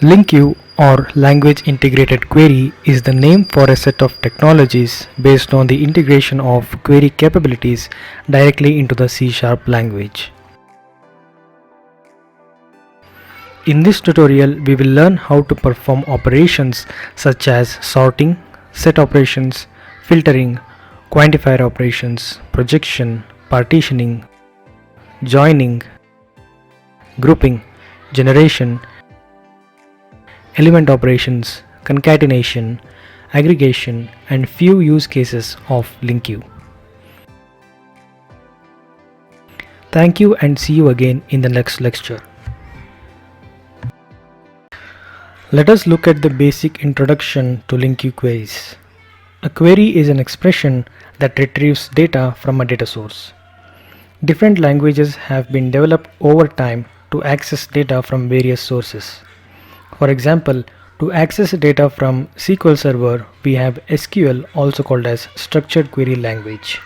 LINQ or Language Integrated Query is the name for a set of technologies based on the integration of query capabilities directly into the C# language. In this tutorial, we will learn how to perform operations such as sorting, set operations, filtering, quantifier operations, projection, partitioning, joining, grouping, generation, element operations, concatenation, aggregation, and few use cases of LINQ. Thank you and see you again in the next lecture. Let us look at the basic introduction to LINQ queries. A query is an expression that retrieves data from a data source. Different languages have been developed over time to access data from various sources. For example, to access data from SQL Server, we have SQL, also called as Structured Query Language.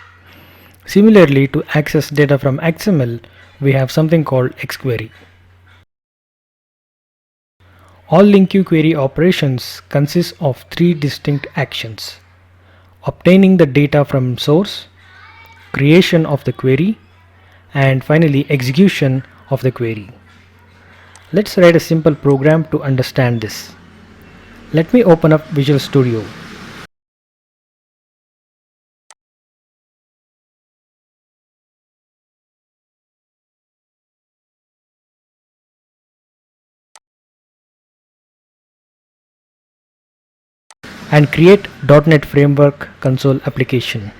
Similarly, to access data from XML, we have something called XQuery. All LINQ query operations consist of three distinct actions: obtaining the data from source, creation of the query, and finally execution of the query. Let's write a simple program to understand this. Let me open up Visual Studio. And create .NET Framework console application.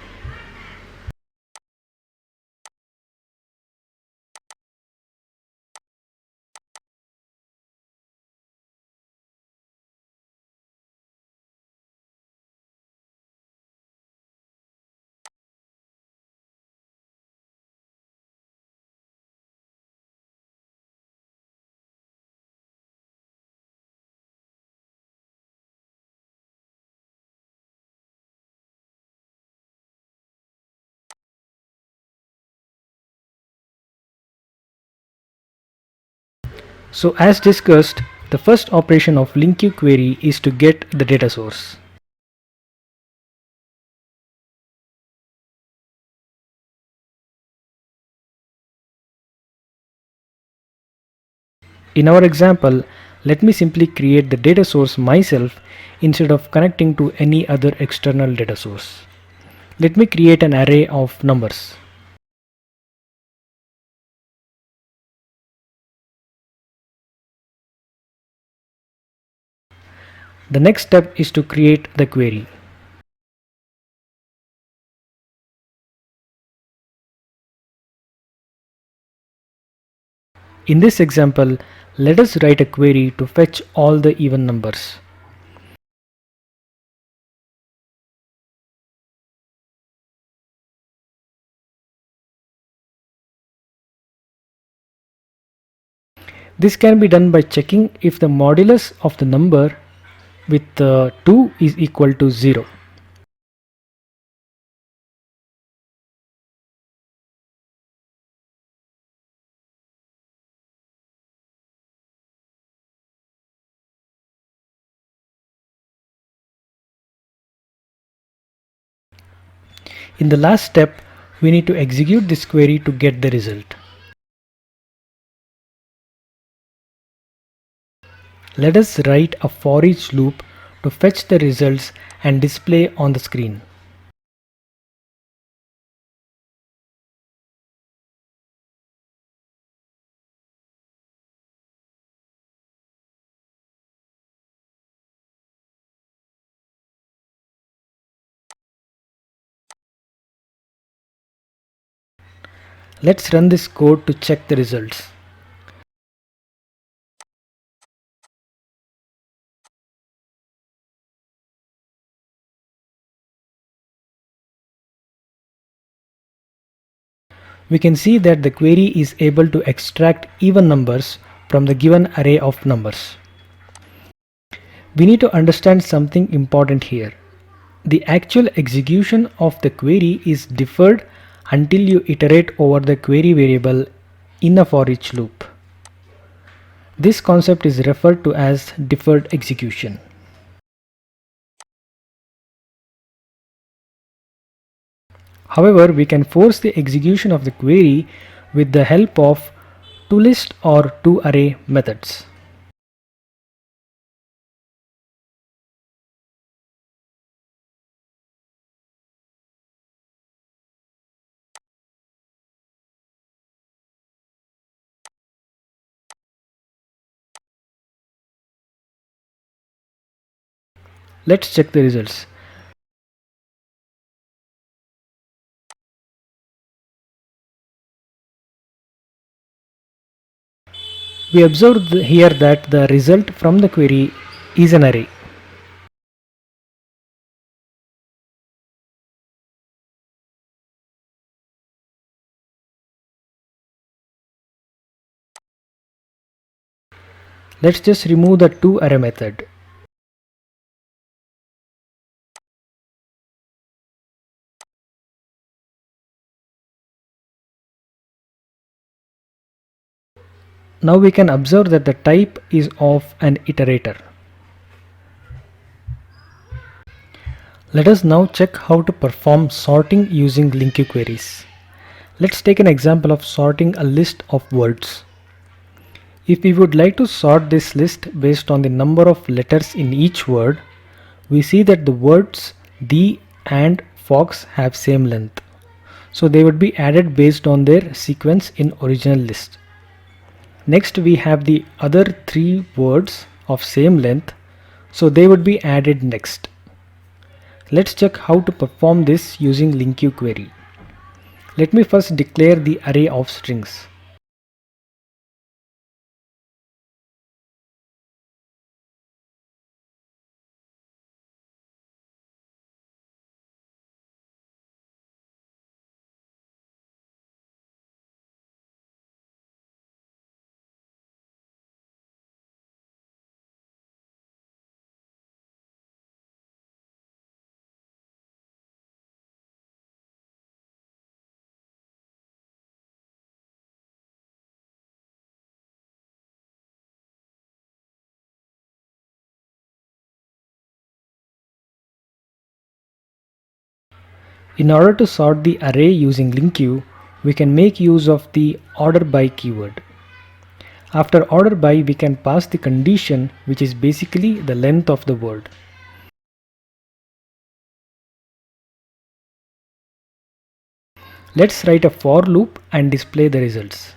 So as discussed, the first operation of LINQ query is to get the data source. In our example, let me simply create the data source myself instead of connecting to any other external data source. Let me create an array of numbers. The next step is to create the query. In this example, let us write a query to fetch all the even numbers. This can be done by checking if the modulus of the number with 2 is equal to 0. In the last step, we need to execute this query to get the result. Let us write a for each loop to fetch the results and display on the screen. Let's run this code to check the results. We can see that the query is able to extract even numbers from the given array of numbers. We need to understand something important here. The actual execution of the query is deferred until you iterate over the query variable in a for each loop. This concept is referred to as deferred execution. However, we can force the execution of the query with the help of toList or toArray methods. Let's check the results. We observe here that the result from the query is an array. Let's just remove the toArray method. Now we can observe that the type is of an iterator. Let us now check how to perform sorting using LINQ queries. Let's take an example of sorting a list of words. If we would like to sort this list based on the number of letters in each word, we see that the words the and fox have same length. So they would be added based on their sequence in original list. Next we have the other three words of same length, so they would be added next. Let's check how to perform this using LINQ query. Let me first declare the array of strings. In order to sort the array using LINQ, we can make use of the order by keyword. After order by, we can pass the condition, which is basically the length of the word. Let's write a for loop and display the results.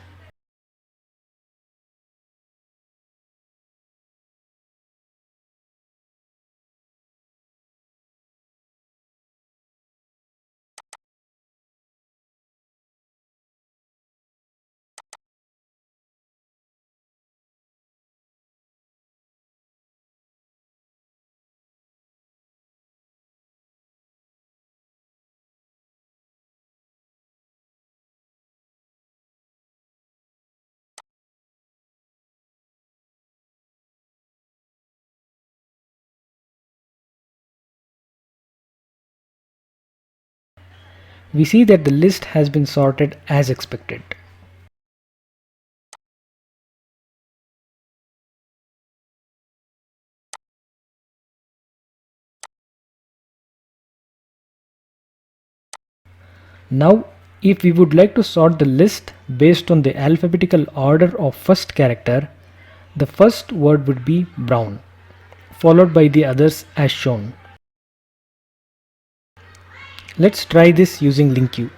We see that the list has been sorted as expected. Now, if we would like to sort the list based on the alphabetical order of first character, the first word would be brown, followed by the others as shown. Let's try this using LINQ.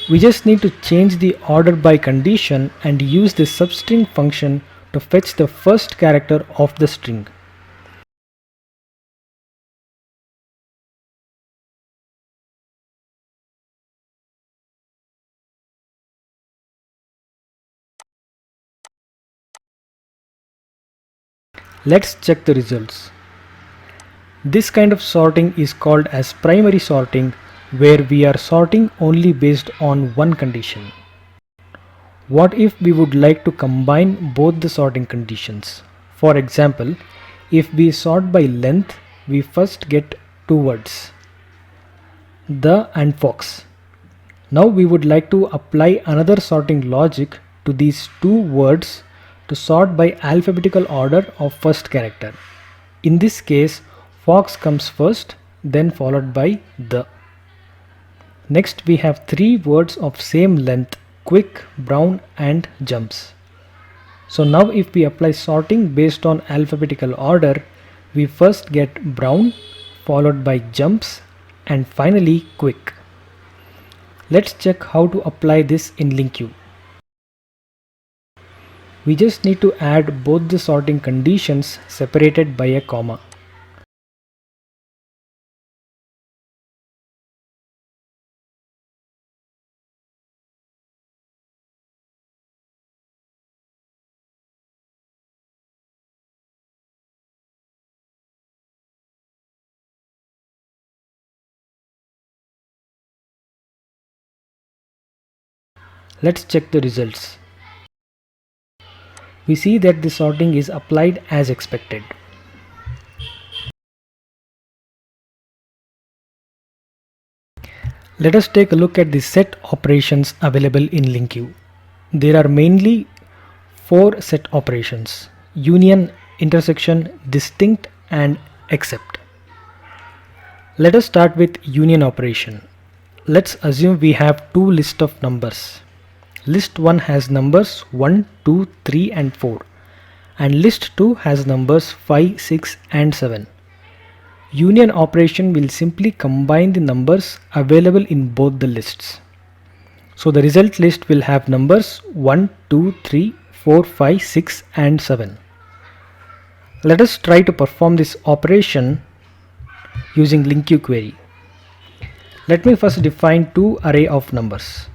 We just need to change the order by condition and use the substring function to fetch the first character of the string. Let's check the results. This kind of sorting is called as primary sorting, where we are sorting only based on one condition. What if we would like to combine both the sorting conditions? For example, if we sort by length, we first get two words, the and fox. Now we would like to apply another sorting logic to these two words to sort by alphabetical order of first character. In this case, fox comes first, then followed by the. Next we have three words of same length: quick, brown and jumps. So now if we apply sorting based on alphabetical order, we first get brown, followed by jumps and finally quick. Let's check how to apply this in LINQ. We just need to add both the sorting conditions separated by a comma. Let's check the results. We see that the sorting is applied as expected. Let us take a look at the set operations available in LINQ. There are mainly four set operations: union, intersection, distinct and except. Let us start with union operation. Let's assume we have two lists of numbers. List 1 has numbers 1, 2, 3 and 4, and list 2 has numbers 5, 6 and 7. Union operation will simply combine the numbers available in both the lists. So the result list will have numbers 1, 2, 3, 4, 5, 6 and 7. Let us try to perform this operation using LINQ query. Let me first define two array of numbers.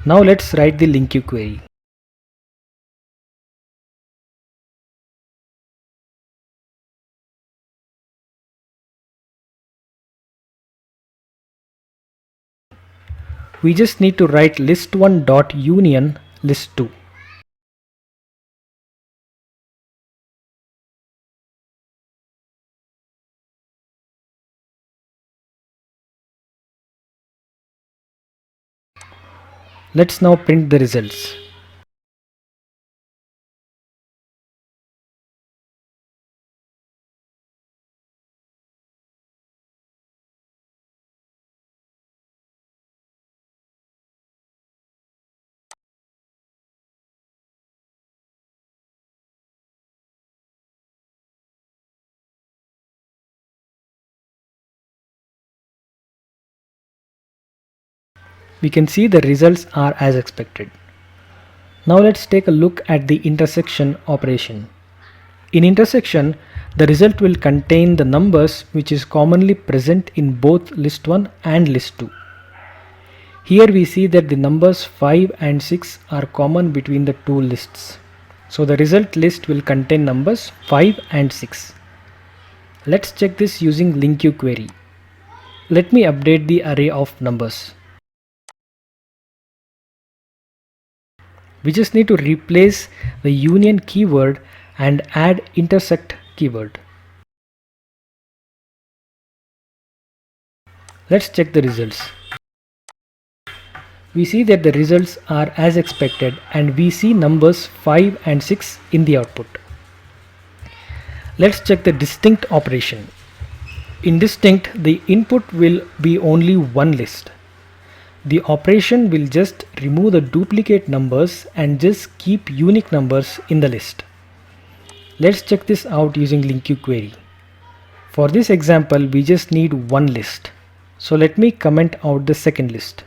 Now let's write the LINQ query. We just need to write list1 dot union list2. Let's now print the results. We can see the results are as expected. Now let's take a look at the intersection operation. In intersection, the result will contain the numbers which is commonly present in both list1 and list2. Here we see that the numbers 5 and 6 are common between the two lists. So the result list will contain numbers 5 and 6. Let's check this using LINQ query. Let me update the array of numbers. We just need to replace the union keyword and add intersect keyword. Let's check the results. We see that the results are as expected and we see numbers 5 and 6 in the output. Let's check the distinct operation. In distinct, the input will be only one list. The operation will just remove the duplicate numbers and just keep unique numbers in the list. Let's check this out using LINQ query. For this example, we just need one list. So let me comment out the second list.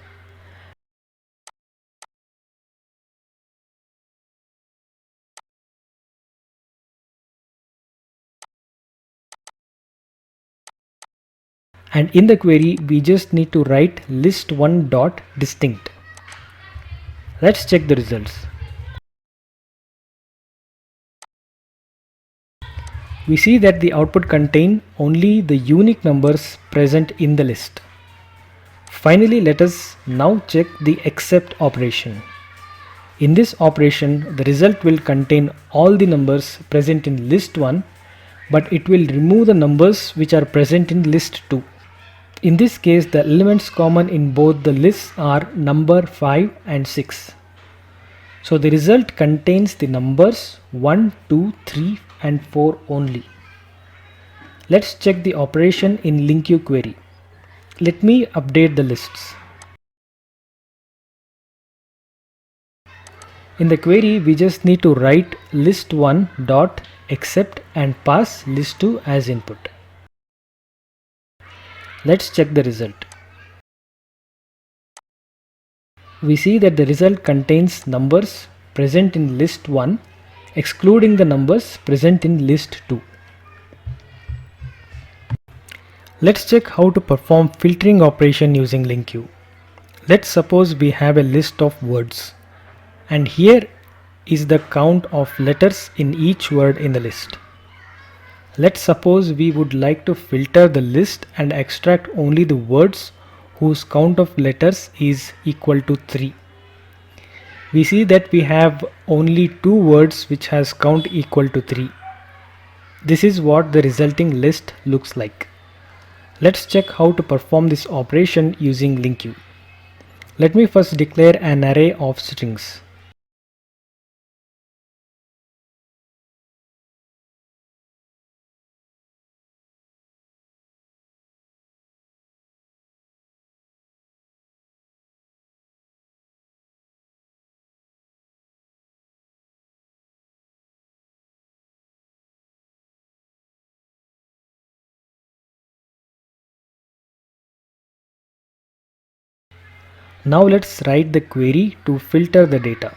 And in the query, we just need to write list1 dot distinct. Let's check the results. We see that the output contain only the unique numbers present in the list. Finally, let us now check the except operation. In this operation, the result will contain all the numbers present in list 1, but it will remove the numbers which are present in list 2. In this case, the elements common in both the lists are number 5 and 6. So the result contains the numbers 1, 2, 3 and 4 only. Let's check the operation in LINQ query. Let me update the lists. In the query, we just need to write list1 dot accept and pass list2 as input. Let's check the result. We see that the result contains numbers present in list 1 excluding the numbers present in list 2. Let's check how to perform filtering operation using LINQ. Let's suppose we have a list of words, and here is the count of letters in each word in the list. Let's suppose we would like to filter the list and extract only the words whose count of letters is equal to 3. We see that we have only 2 words which has count equal to 3. This is what the resulting list looks like. Let's check how to perform this operation using LINQ. Let me first declare an array of strings. Now let's write the query to filter the data.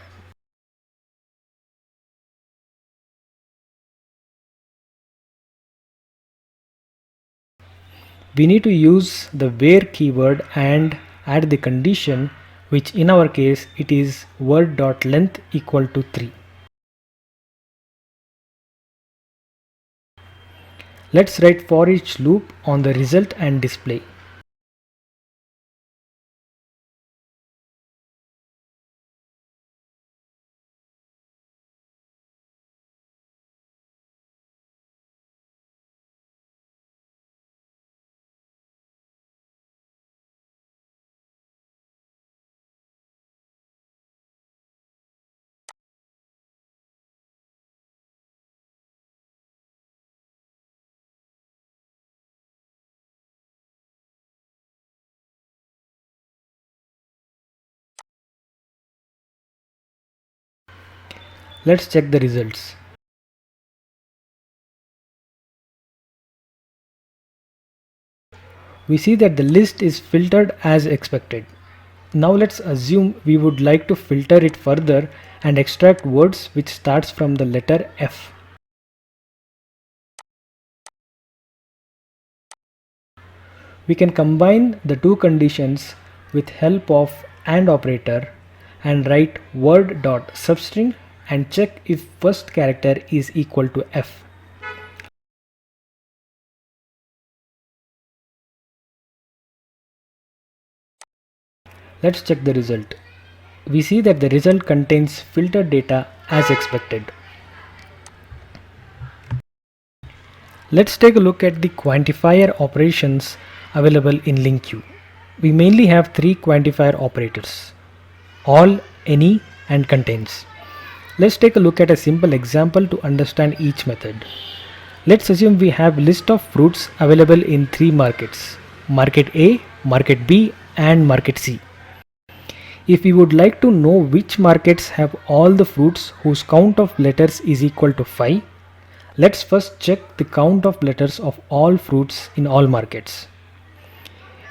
We need to use the where keyword and add the condition, which in our case it is word.length equal to 3. Let's write for each loop on the result and display. Let's check the results. We see that the list is filtered as expected. Now let's assume we would like to filter it further and extract words which starts from the letter F. We can combine the two conditions with help of AND operator and write word.substring and check if first character is equal to F. Let's check the result. We see that the result contains filtered data as expected. Let's take a look at the quantifier operations available in LINQ. We mainly have 3 quantifier operators: all, any and contains. Let's take a look at a simple example to understand each method. Let's assume we have list of fruits available in 3 markets: market A, market B and market C. If we would like to know which markets have all the fruits whose count of letters is equal to 5, let's first check the count of letters of all fruits in all markets.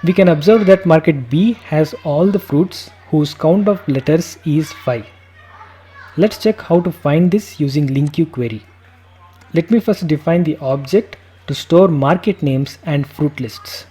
We can observe that market B has all the fruits whose count of letters is 5. Let's check how to find this using LINQ query. Let me first define the object to store market names and fruit lists.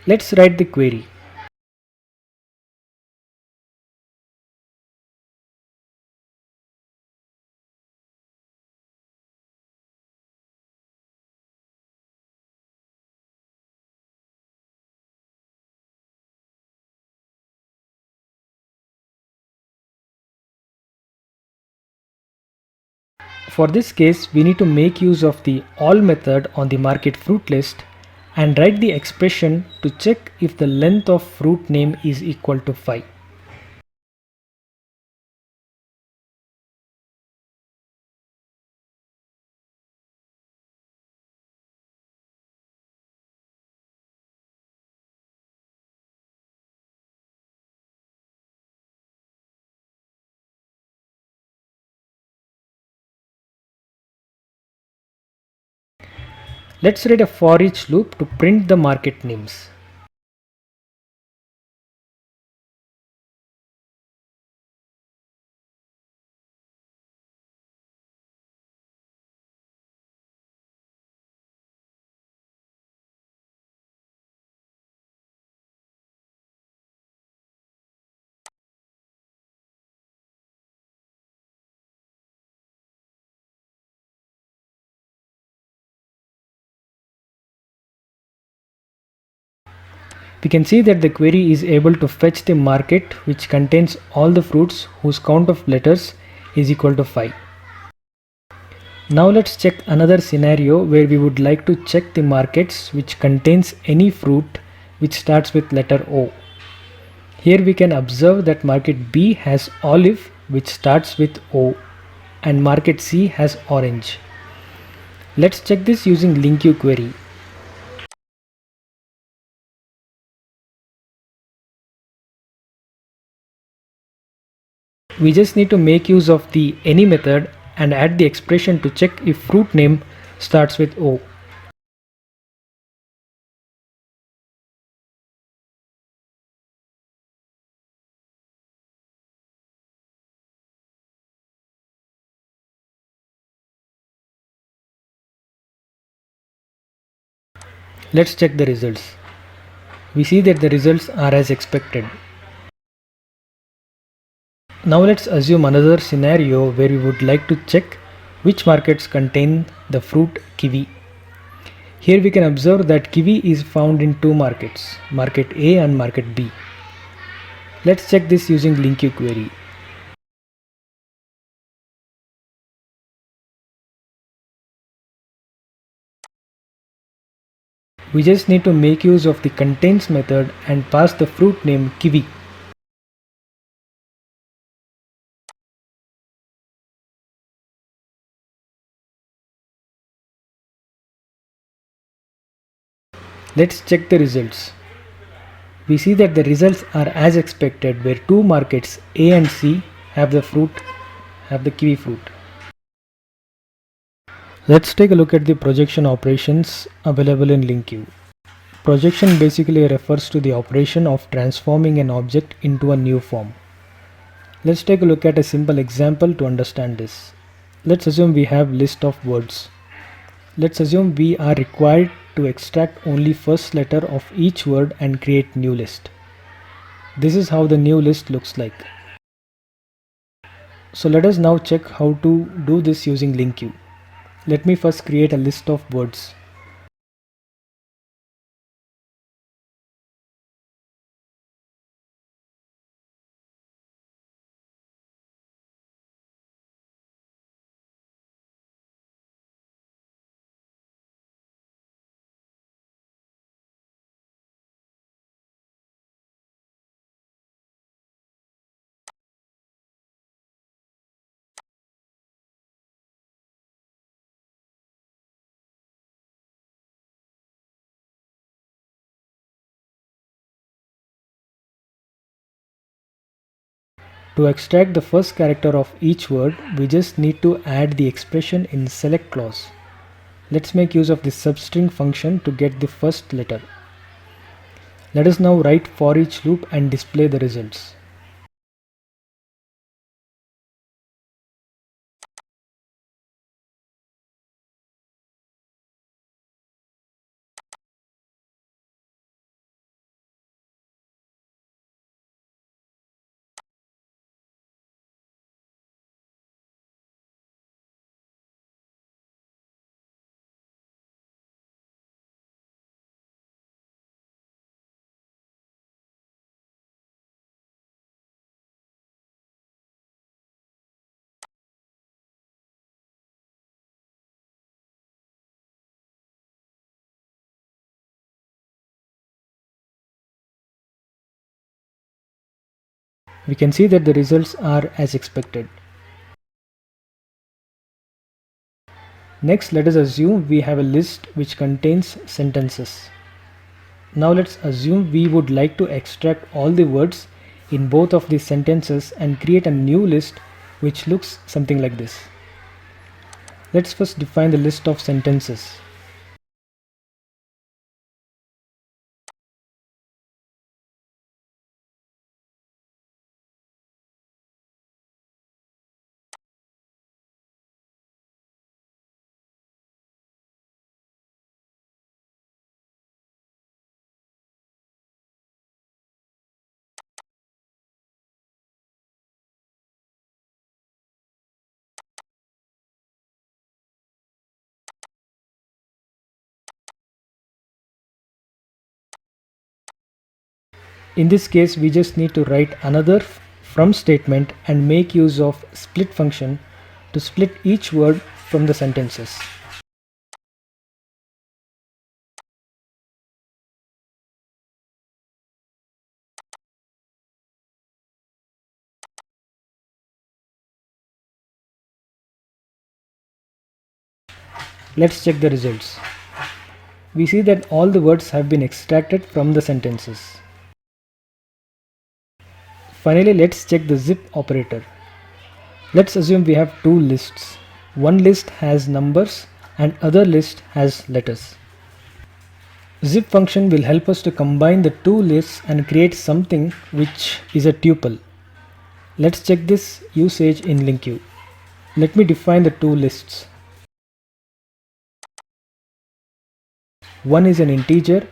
Let's write the query. For this case, we need to make use of the all method on the market fruit list and write the expression to check if the length of fruit name is equal to 5. Let's write a for each loop to print the market names. We can see that the query is able to fetch the market which contains all the fruits whose count of letters is equal to 5. Now let's check another scenario where we would like to check the markets which contains any fruit which starts with letter O. Here we can observe that market B has olive which starts with O and market C has orange. Let's check this using LINQ query. We just need to make use of the any method and add the expression to check if fruit name starts with O. Let's check the results. We see that the results are as expected. Now let's assume another scenario where we would like to check which markets contain the fruit kiwi. Here we can observe that kiwi is found in two markets, market A and market B. Let's check this using LINQ query. We just need to make use of the contains method and pass the fruit name kiwi. Let's check the results. We see that the results are as expected where two markets A and C have the kiwi fruit. Let's take a look at the projection operations available in LINQ. Projection basically refers to the operation of transforming an object into a new form. Let's take a look at a simple example to understand this. Let's assume we have list of words. Let's assume we are required to extract only first letter of each word and create new list. This is how the new list looks like. So let us now check how to do this using LINQ. Let me first create a list of words. To extract the first character of each word, we just need to add the expression in select clause. Let's make use of the substring function to get the first letter. Let us now write for each loop and display the results. We can see that the results are as expected. Next, let us assume we have a list which contains sentences. Now let's assume we would like to extract all the words in both of these sentences and create a new list which looks something like this. Let's first define the list of sentences. In this case, we just need to write another from statement and make use of split function to split each word from the sentences. Let's check the results. We see that all the words have been extracted from the sentences. Finally, let's check the zip operator. Let's assume we have two lists. One list has numbers and other list has letters. Zip function will help us to combine the two lists and create something which is a tuple. Let's check this usage in LINQ. Let me define the two lists. One is an integer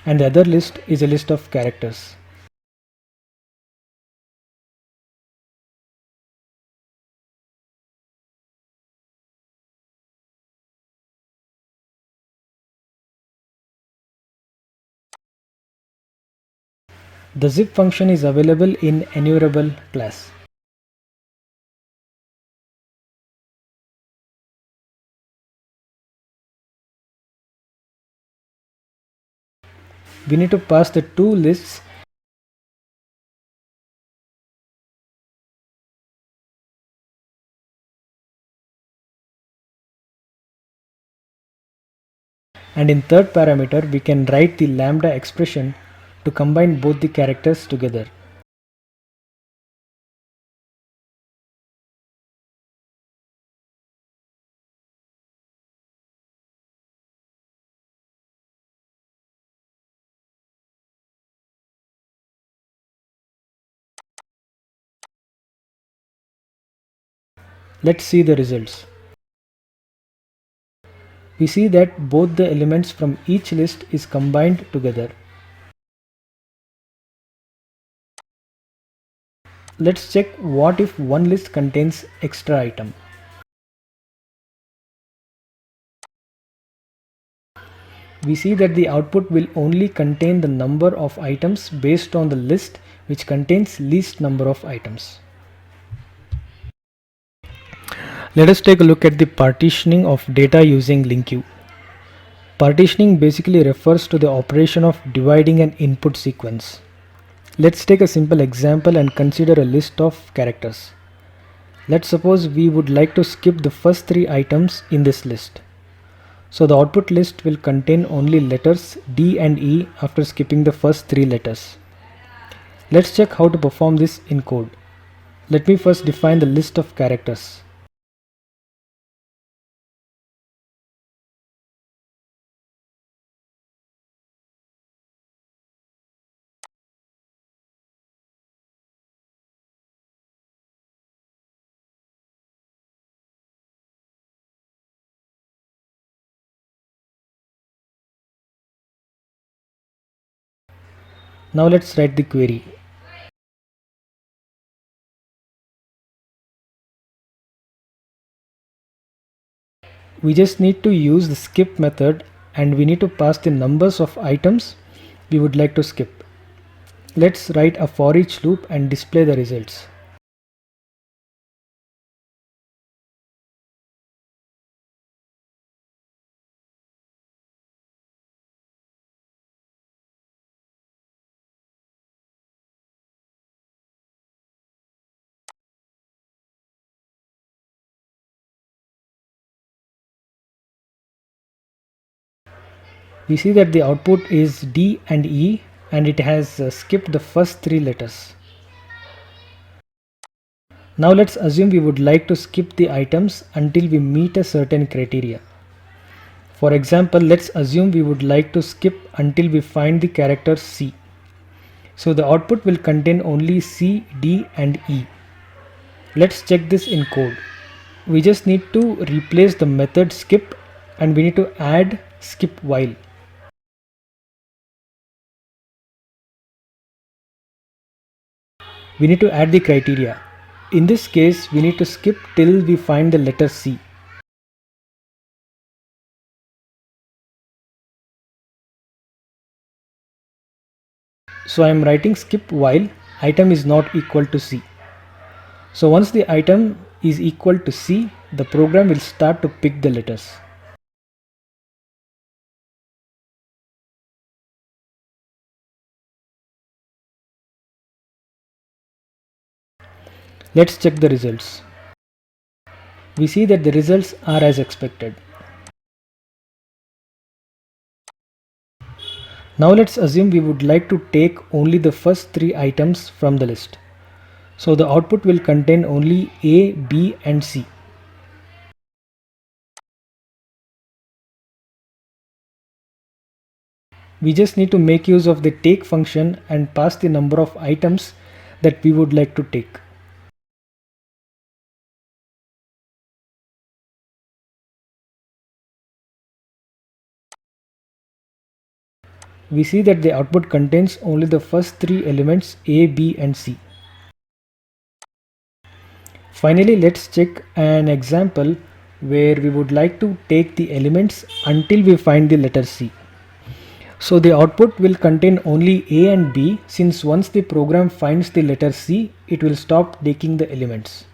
and the other list is a list of characters. The zip function is available in enumerable class. We need to pass the two lists and in third parameter we can write the lambda expression to combine both the characters together. Let's see the results. We see that both the elements from each list is combined together. Let's check what if one list contains extra item. We see that the output will only contain the number of items based on the list which contains least number of items. Let us take a look at the partitioning of data using LINQ. Partitioning basically refers to the operation of dividing an input sequence. Let's take a simple example and consider a list of characters. Let's suppose we would like to skip the first three items in this list. So the output list will contain only letters D and E after skipping the first three letters. Let's check how to perform this in code. Let me first define the list of characters. Now let's write the query. We just need to use the skip method and we need to pass the numbers of items we would like to skip. Let's write a for each loop and display the results. We see that the output is D and E, and it has skipped the first three letters. Now let's assume we would like to skip the items until we meet a certain criteria. For example, let's assume we would like to skip until we find the character C. So the output will contain only C, D and E. Let's check this in code. We just need to replace the method skip and we need to add skip while. We need to add the criteria. In this case, we need to skip till we find the letter C. So I am writing skip while item is not equal to C. So once the item is equal to C, the program will start to pick the letters. Let's check the results. We see that the results are as expected. Now let's assume we would like to take only the first three items from the list. So the output will contain only A, B and C. We just need to make use of the take function and pass the number of items that we would like to take. We see that the output contains only the first three elements A, B and C. Finally, let's check an example where we would like to take the elements until we find the letter C. So the output will contain only A and B, since once the program finds the letter C, it will stop taking the elements.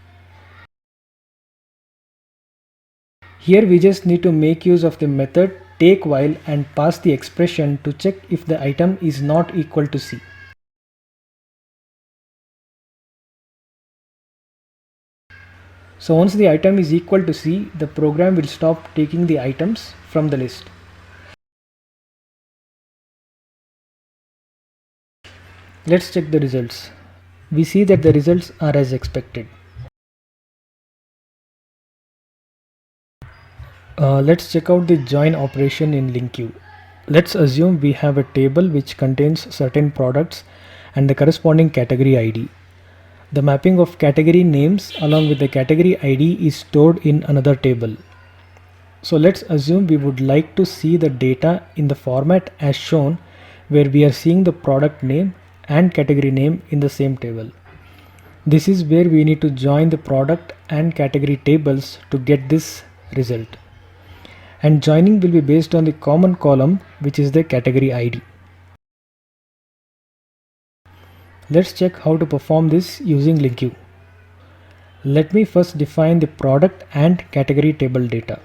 Here we just need to make use of the method take while and pass the expression to check if the item is not equal to C. So once the item is equal to C, the program will stop taking the items from the list. Let's check the results. We see that the results are as expected. Let's check out the join operation in LINQ. Let's assume we have a table which contains certain products and the corresponding category ID. The mapping of category names along with the category ID is stored in another table. So let's assume we would like to see the data in the format as shown, where we are seeing the product name and category name in the same table. This is where we need to join the product and category tables to get this result. And joining will be based on the common column, which is the category ID. Let's check how to perform this using LINQ. Let me first define the product and category table data.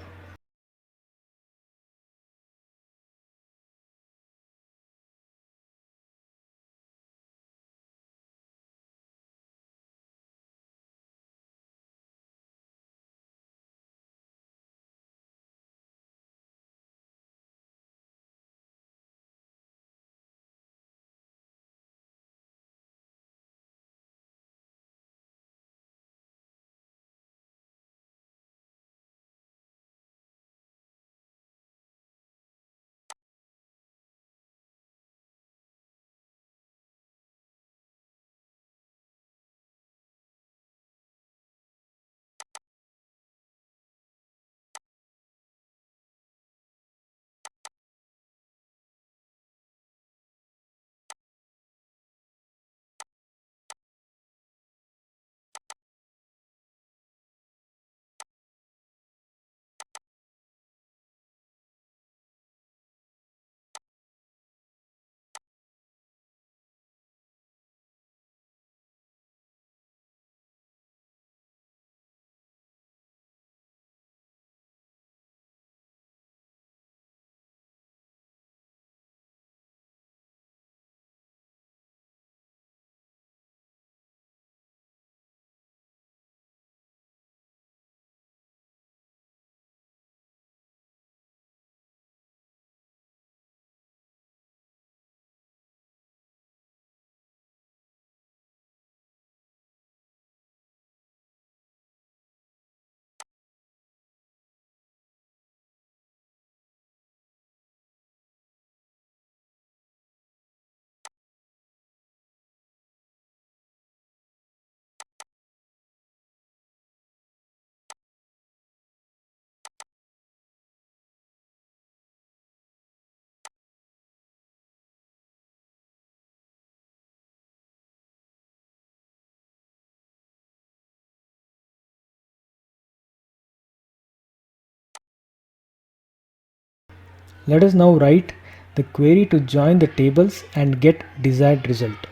Let us now write the query to join the tables and get desired result.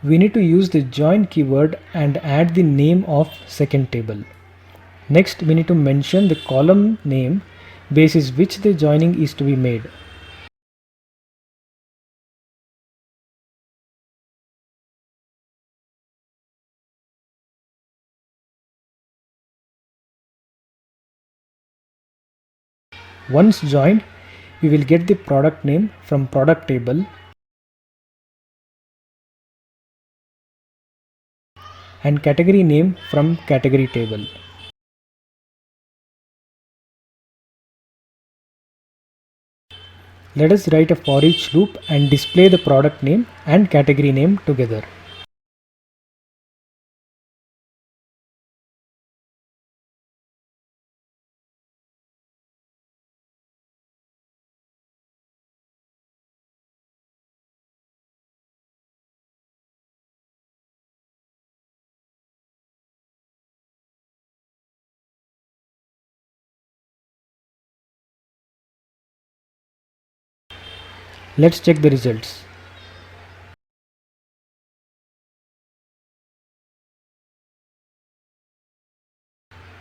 We need to use the join keyword and add the name of second table. Next, we need to mention the column name basis which the joining is to be made. Once joined, we will get the product name from product table and category name from category table. Let us write a for each loop and display the product name and category name together. Let's check the results.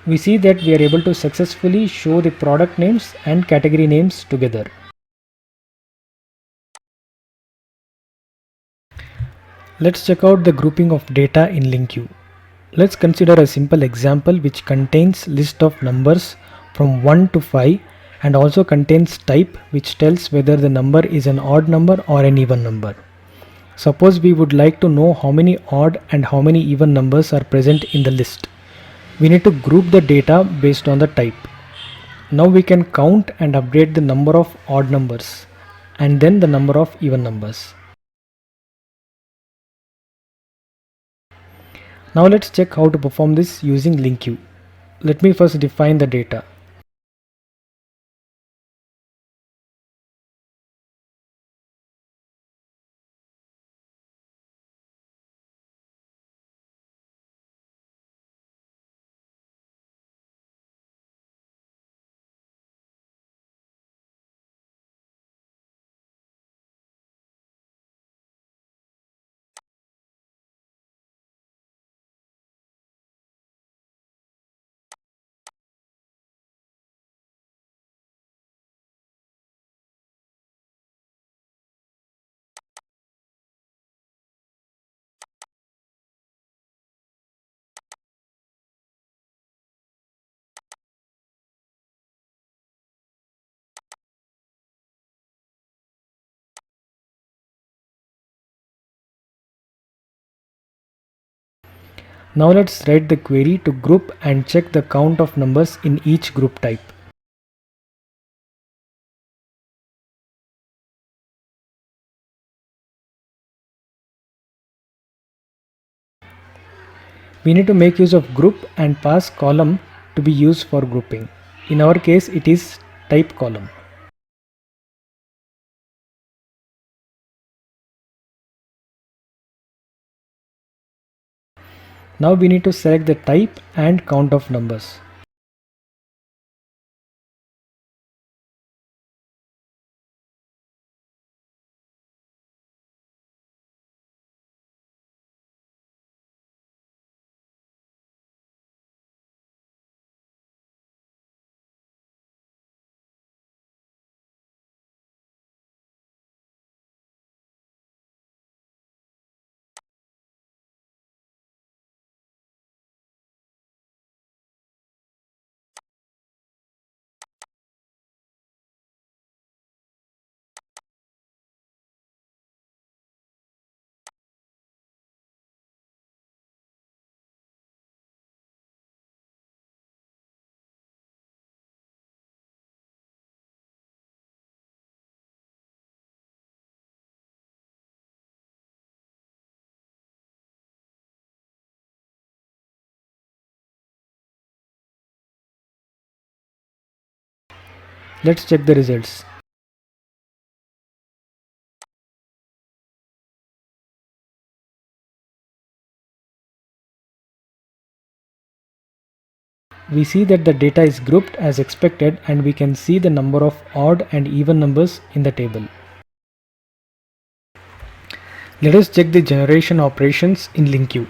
We see that we are able to successfully show the product names and category names together. Let's check out the grouping of data in LINQ. Let's consider a simple example which contains list of numbers from 1 to 5 and also contains type which tells whether the number is an odd number or an even number. Suppose we would like to know how many odd and how many even numbers are present in the list. We need to group the data based on the type. Now we can count and update the number of odd numbers and then the number of even numbers. Now let's check how to perform this using LINQ. Let me first define the data. Now let's write the query to group and check the count of numbers in each group type. We need to make use of group and pass column to be used for grouping. In our case, it is type column. Now we need to select the type and count of numbers. Let's check the results. We see that the data is grouped as expected, and we can see the number of odd and even numbers in the table. Let us check the generation operations in LINQ.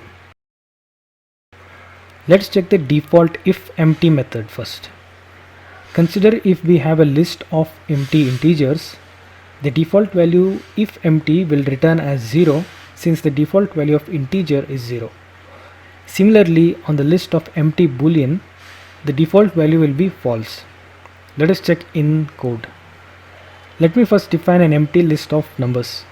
Let's check the default if empty method first. Consider if we have a list of empty integers, the default value if empty will return as 0 since the default value of integer is 0. Similarly, on the list of empty boolean, the default value will be false. Let us check in code. Let me first define an empty list of numbers.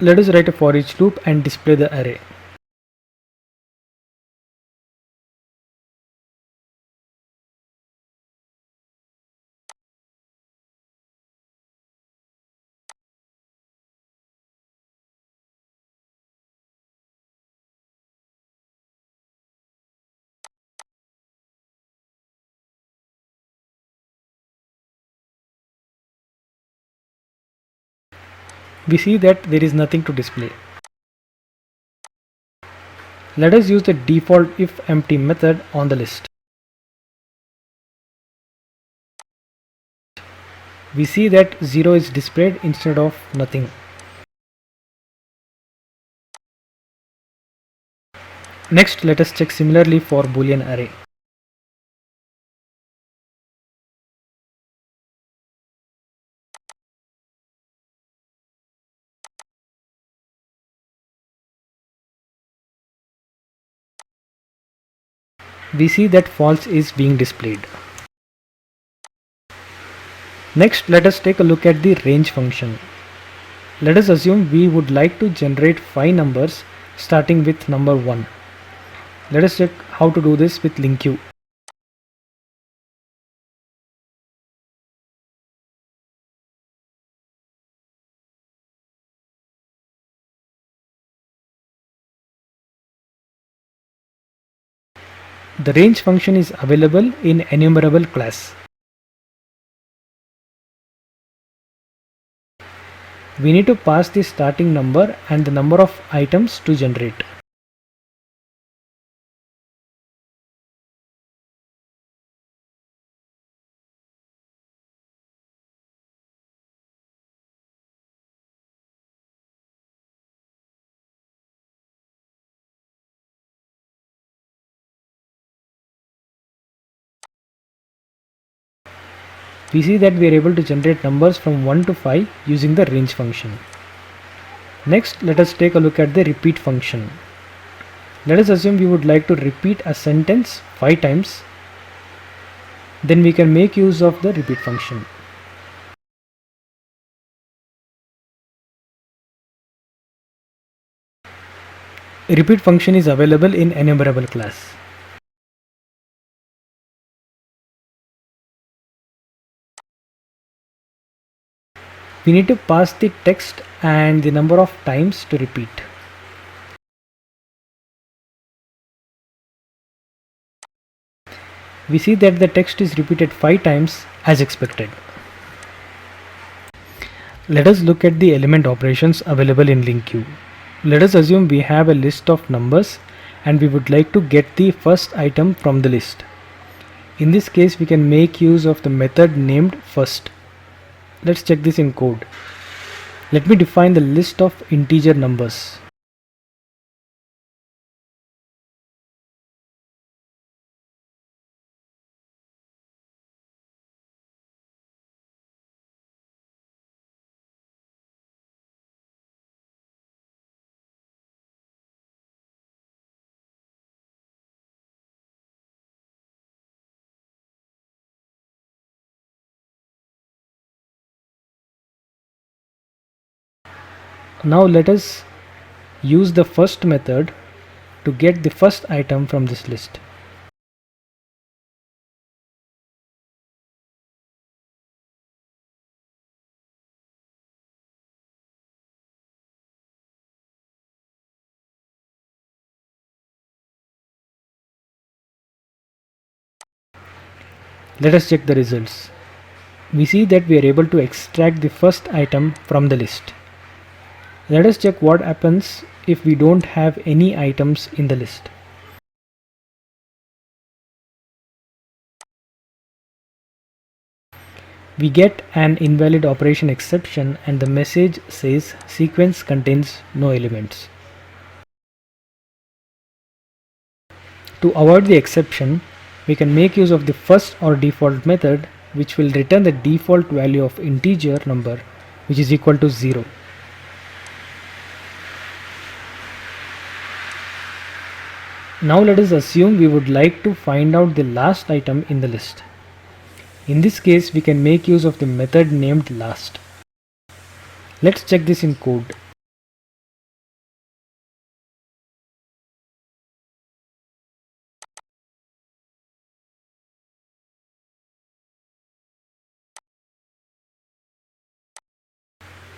Let us write a for each loop and display the array. We see that there is nothing to display. Let us use the default if empty method on the list. We see that 0 is displayed instead of nothing. Next, let us check similarly for boolean array. We see that false is being displayed. Next, let us take a look at the range function. Let us assume we would like to generate 5 numbers starting with number 1. Let us check how to do this with LINQ. The range function is available in enumerable class. We need to pass the starting number and the number of items to generate. We see that we are able to generate numbers from 1 to 5 using the range function. Next, let us take a look at the repeat function. Let us assume we would like to repeat a sentence 5 times. Then we can make use of the repeat function. A repeat function is available in enumerable class. We need to pass the text and the number of times to repeat. We see that the text is repeated 5 times as expected. Let us look at the element operations available in LINQ. Let us assume we have a list of numbers and we would like to get the first item from the list. In this case, we can make use of the method named first. Let's check this in code. Let me define the list of integer numbers. Now let us use the first method to get the first item from this list. Let us check the results. We see that we are able to extract the first item from the list. Let us check what happens if we don't have any items in the list. We get an invalid operation exception and the message says sequence contains no elements. To avoid the exception, we can make use of the first or default method, which will return the default value of integer number, which is equal to 0. Now let us assume we would like to find out the last item in the list. In this case, we can make use of the method named last. Let's check this in code.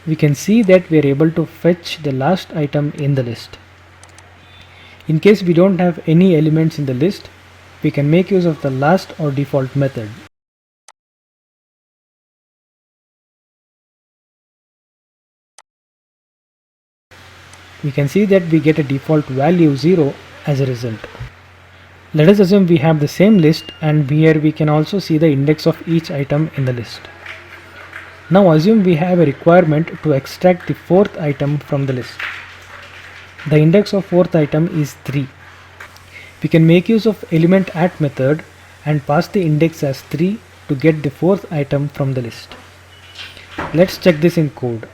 We can see that we are able to fetch the last item in the list. In case we don't have any elements in the list, we can make use of the last or default method. We can see that we get a default value 0 as a result. Let us assume we have the same list, and here we can also see the index of each item in the list. Now assume we have a requirement to extract the fourth item from the list. The index of fourth item is 3. We can make use of element at method and pass the index as 3 to get the fourth item from the list. Let's check this in code.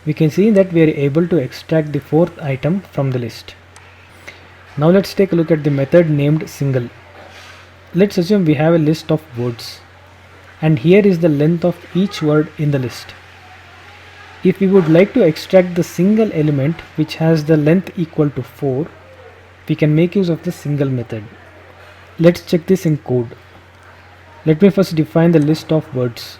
We can see that we are able to extract the fourth item from the list. Now let's take a look at the method named single. Let's assume we have a list of words, and here is the length of each word in the list. If we would like to extract the single element which has the length equal to 4, we can make use of the single method. Let's check this in code. Let me first define the list of words.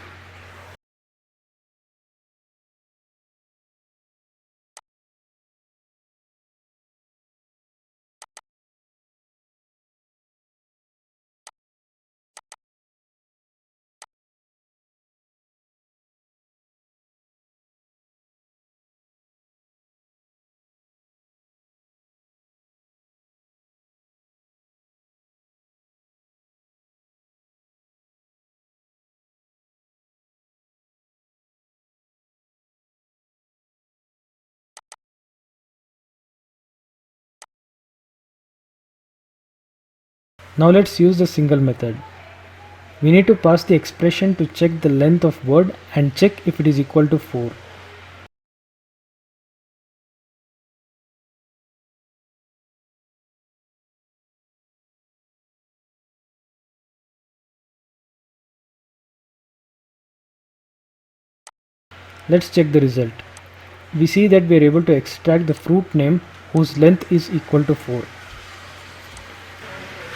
Now let's use the single method. We need to pass the expression to check the length of word and check if it is equal to 4. Let's check the result. We see that we are able to extract the fruit name whose length is equal to 4.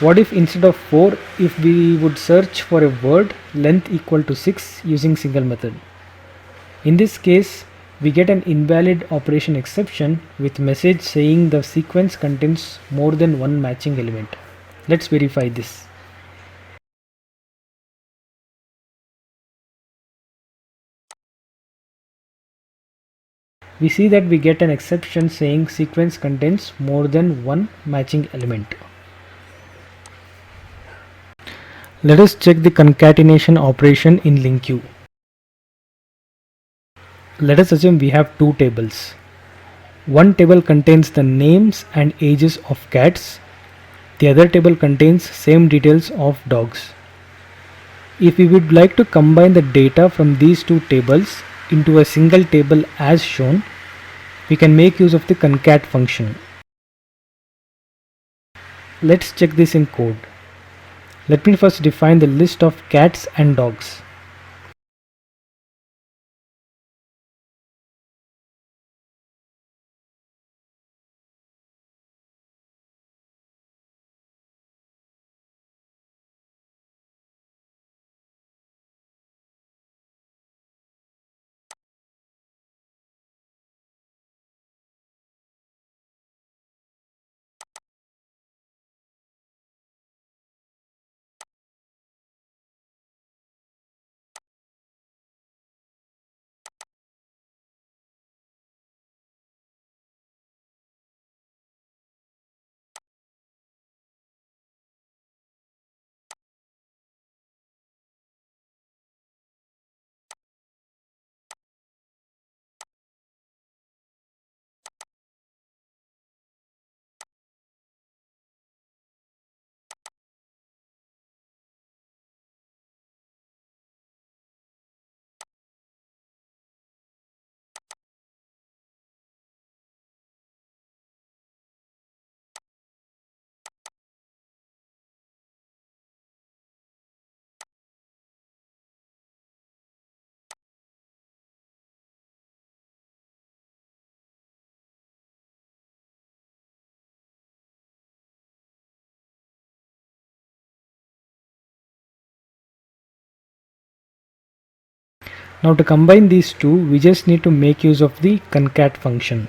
What if instead of 4, if we would search for a word length equal to 6 using single method? In this case, we get an invalid operation exception with message saying the sequence contains more than one matching element. Let's verify this. We see that we get an exception saying sequence contains more than one matching element. Let us check the concatenation operation in LINQ. Let us assume we have two tables. One table contains the names and ages of cats. The other table contains same details of dogs. If we would like to combine the data from these two tables into a single table as shown, we can make use of the concat function. Let's check this in code. Let me first define the list of cats and dogs. Now to combine these two, we just need to make use of the concat function.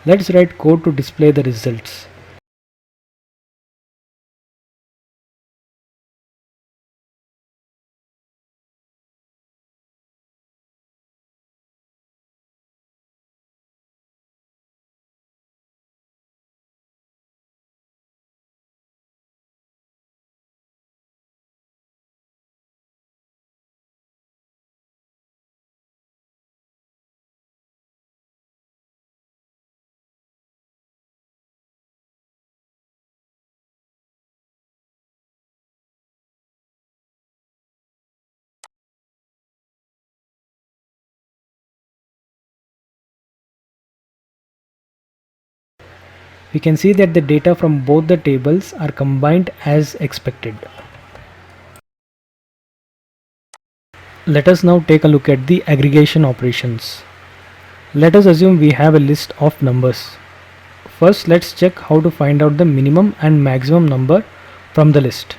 Let's write code to display the results. We can see that the data from both the tables are combined as expected. Let us now take a look at the aggregation operations. Let us assume we have a list of numbers. First, let's check how to find out the minimum and maximum number from the list.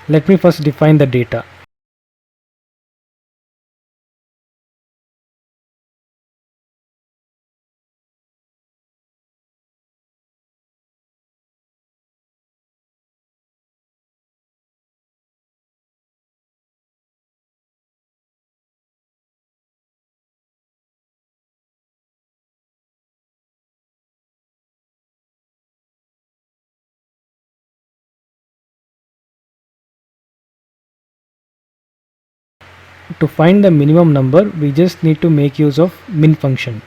Let me first define the data. To find the minimum number, we just need to make use of min function.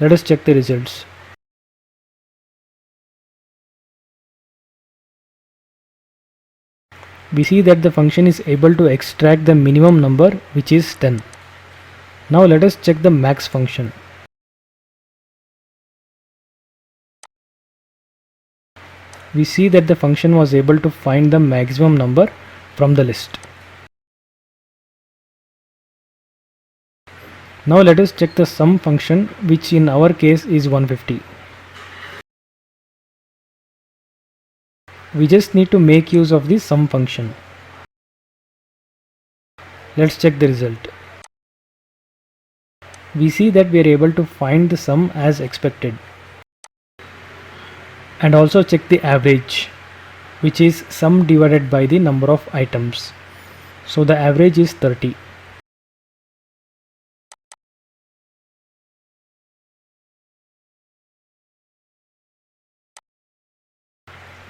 Let us check the results. We see that the function is able to extract the minimum number, which is 10. Now let us check the max function. We see that the function was able to find the maximum number from the list. Now let us check the sum function, which in our case is 150. We just need to make use of the sum function. Let's check the result. We see that we are able to find the sum as expected. And also check the average, which is sum divided by the number of items. So the average is 30.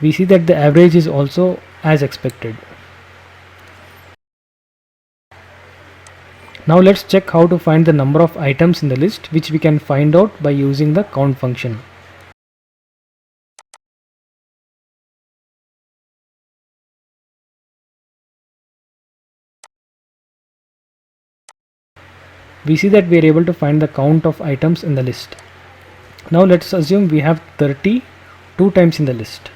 We see that the average is also as expected. Now let's check how to find the number of items in the list, which we can find out by using the count function. We see that we are able to find the count of items in the list. Now let's assume we have 30 two times in the list.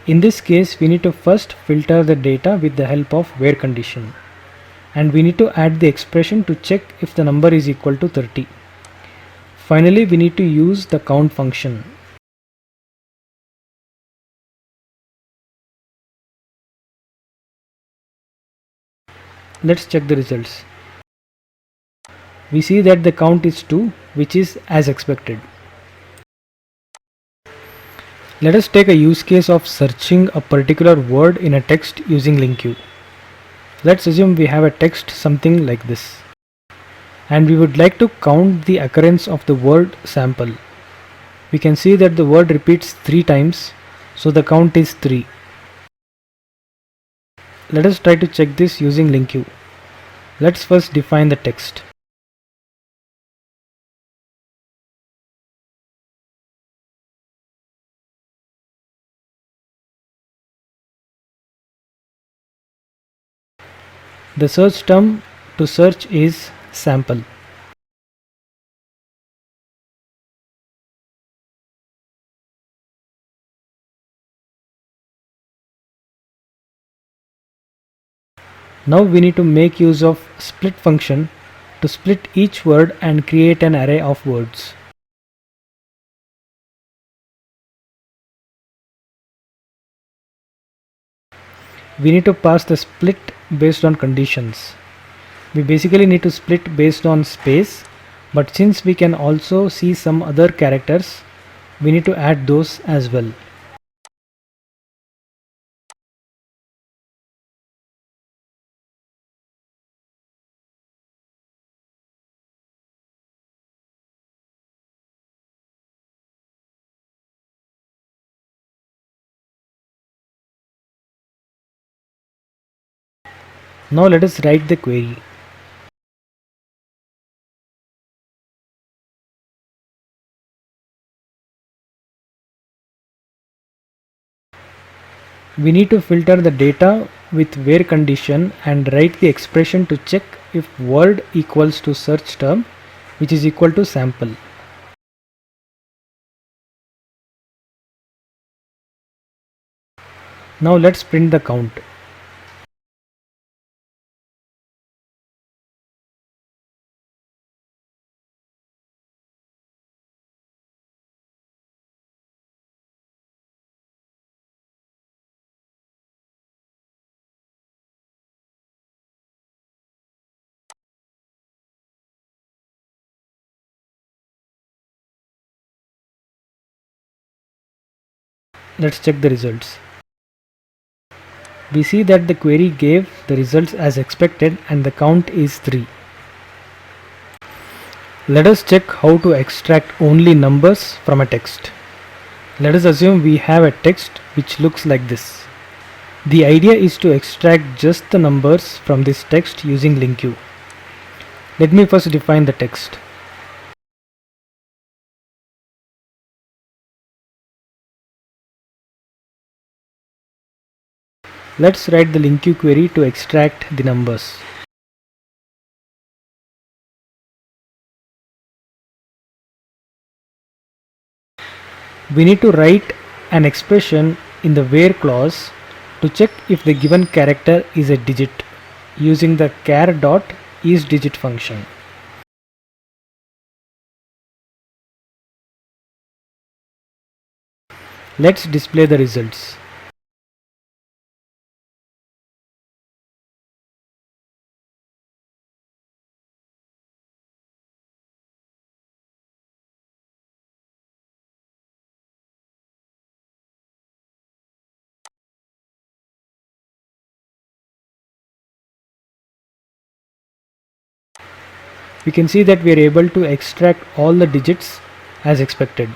In this case, we need to first filter the data with the help of where condition, and we need to add the expression to check if the number is equal to 30. Finally, we need to use the count function. Let's check the results. We see that the count is 2, which is as expected. Let us take a use case of searching a particular word in a text using LINQ. Let's assume we have a text something like this, and we would like to count the occurrence of the word sample. We can see that the word repeats 3 times, so the count is 3. Let us try to check this using LINQ. Let's first define the text. The search term to search is sample. Now we need to make use of split function to split each word and create an array of words. We need to pass the split based on conditions. We basically need to split based on space, but since we can also see some other characters, we need to add those as well. Now let us write the query. We need to filter the data with where condition and write the expression to check if word equals to search term, which is equal to sample. Now let's print the count. Let's check the results. We see that the query gave the results as expected and the count is 3. Let us check how to extract only numbers from a text. Let us assume we have a text which looks like this. The idea is to extract just the numbers from this text using LINQ. Let me first define the text. Let's write the LINQ query to extract the numbers. We need to write an expression in the where clause to check if the given character is a digit using the char.isDigit function. Let's display the results. We can see that we are able to extract all the digits as expected.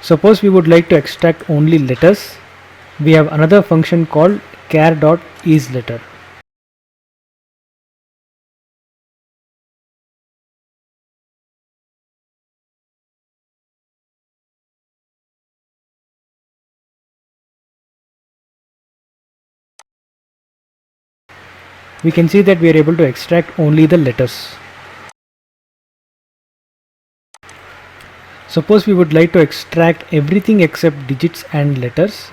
Suppose we would like to extract only letters. We have another function called char.isLetter. We can see that we are able to extract only the letters. Suppose we would like to extract everything except digits and letters.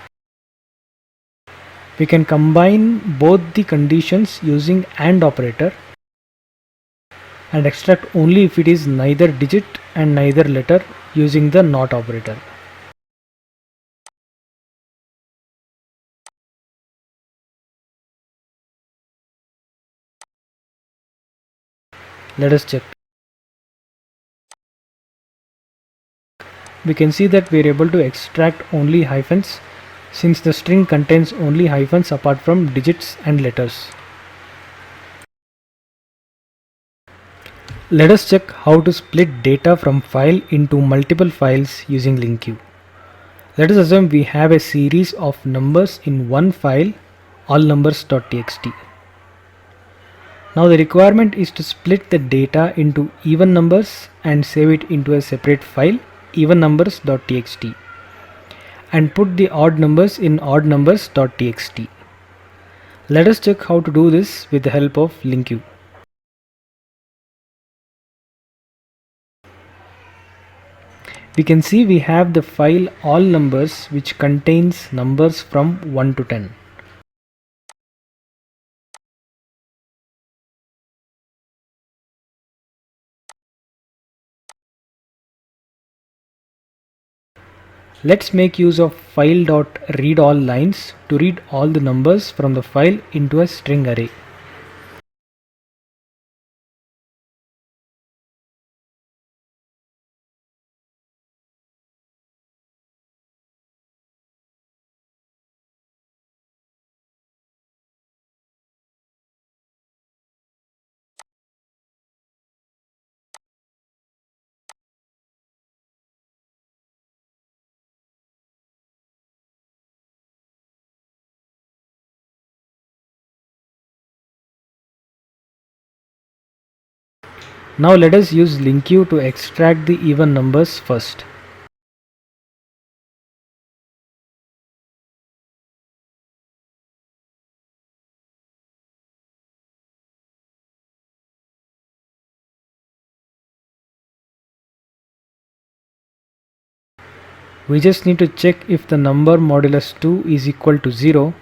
We can combine both the conditions using AND operator and extract only if it is neither digit and neither letter using the NOT operator. Let us check. We can see that we are able to extract only hyphens since the string contains only hyphens apart from digits and letters. Let us check how to split data from file into multiple files using LINQ. Let us assume we have a series of numbers in one file, allnumbers.txt. Now the requirement is to split the data into even numbers and save it into a separate file, evennumbers.txt, and put the odd numbers in oddnumbers.txt. Let us check how to do this with the help of LINQ. We can see we have the file all numbers, which contains numbers from 1 to 10. Let's make use of file.readAllLines to read all the numbers from the file into a string array. Now let us use LINQ to extract the even numbers first. We just need to check if the number modulus 2 is equal to 0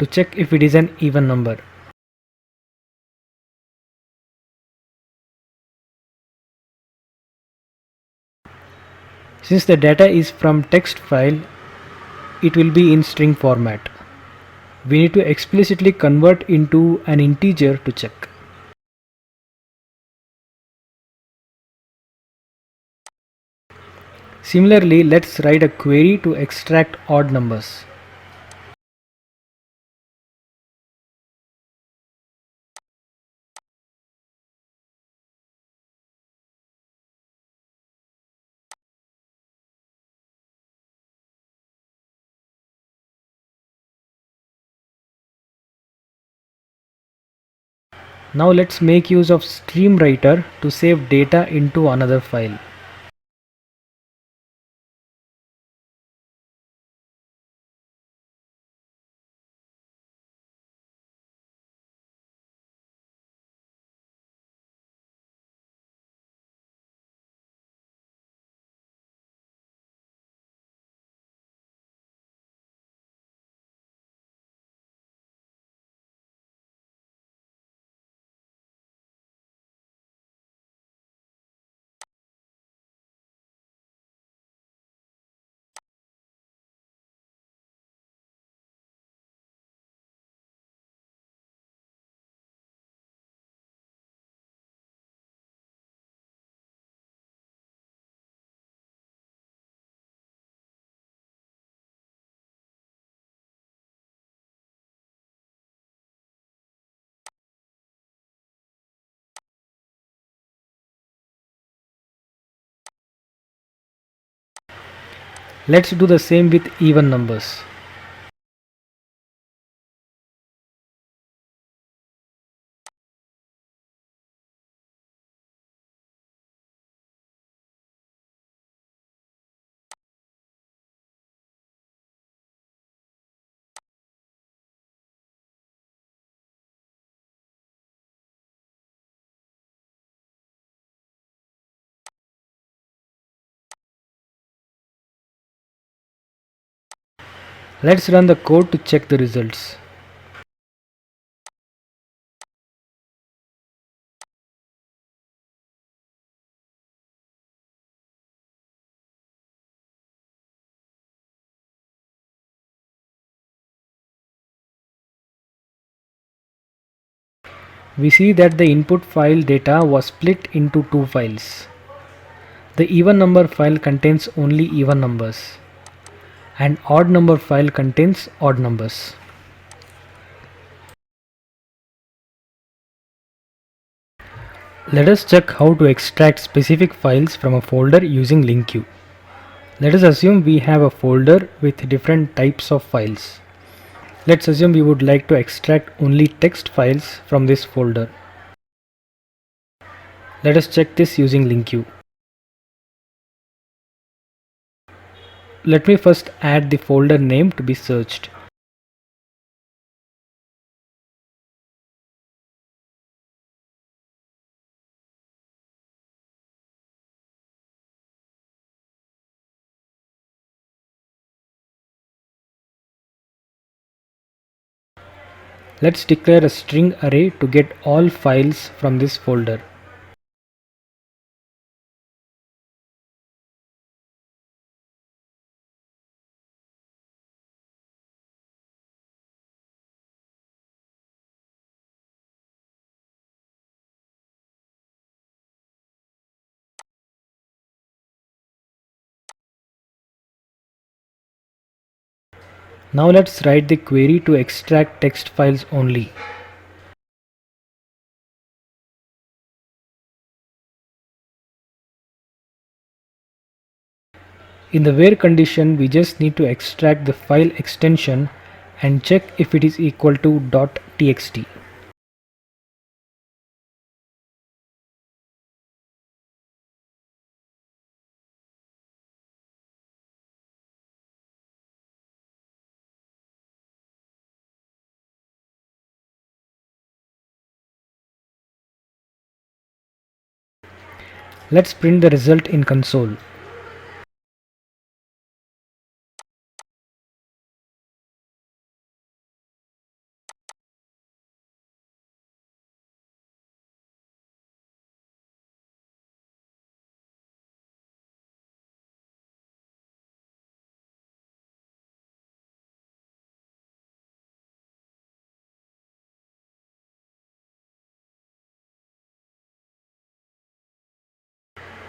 to check if it is an even number. Since the data is from text file, it will be in string format. We need to explicitly convert into an integer to check. Similarly, let's write a query to extract odd numbers. Now let's make use of stream writer to save data into another file. Let's do the same with even numbers. Let's run the code to check the results. We see that the input file data was split into two files. The even number file contains only even numbers, and odd number file contains odd numbers. Let us check how to extract specific files from a folder using LINQ. Let us assume we have a folder with different types of files. Let's assume we would like to extract only text files from this folder. Let us check this using LINQ. Let me first add the folder name to be searched. Let's declare a string array to get all files from this folder. Now let's write the query to extract text files only. In the where condition, we just need to extract the file extension and check if it is equal to .txt. Let's print the result in console.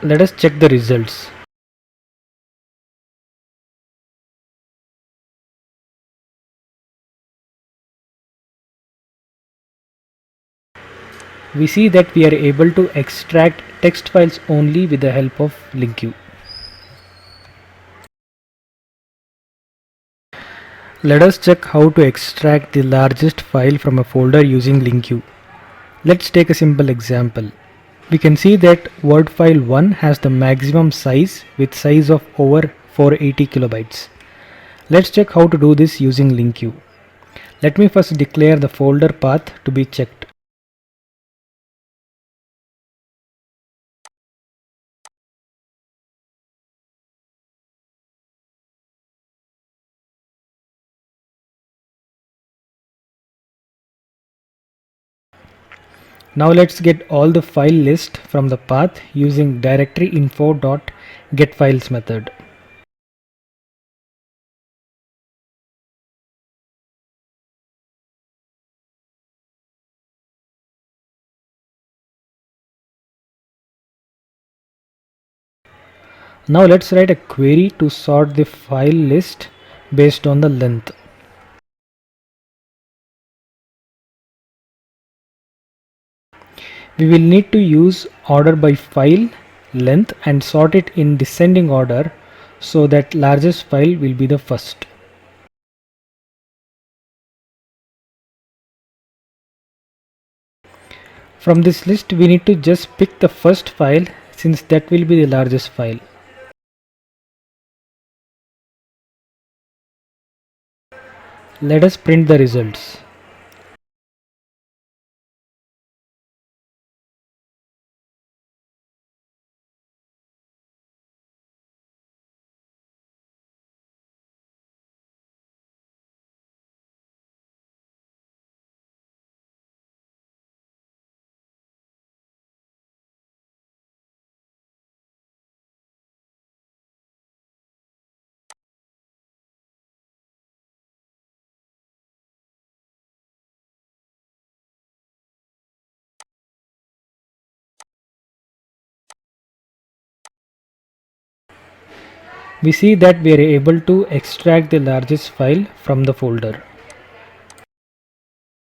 Let us check the results. We see that we are able to extract text files only with the help of LINQ. Let us check how to extract the largest file from a folder using LINQ. Let's take a simple example. We can see that Word file 1 has the maximum size with size of over 480 kilobytes. Let's check how to do this using LINQ. Let me first declare the folder path to be checked. Now let's get all the file list from the path using directory info.getFiles method. Now let's write a query to sort the file list based on the length. We will need to use order by file length and sort it in descending order so that largest file will be the first. From this list we need to just pick the first file since that will be the largest file. Let us print the results. We see that we are able to extract the largest file from the folder.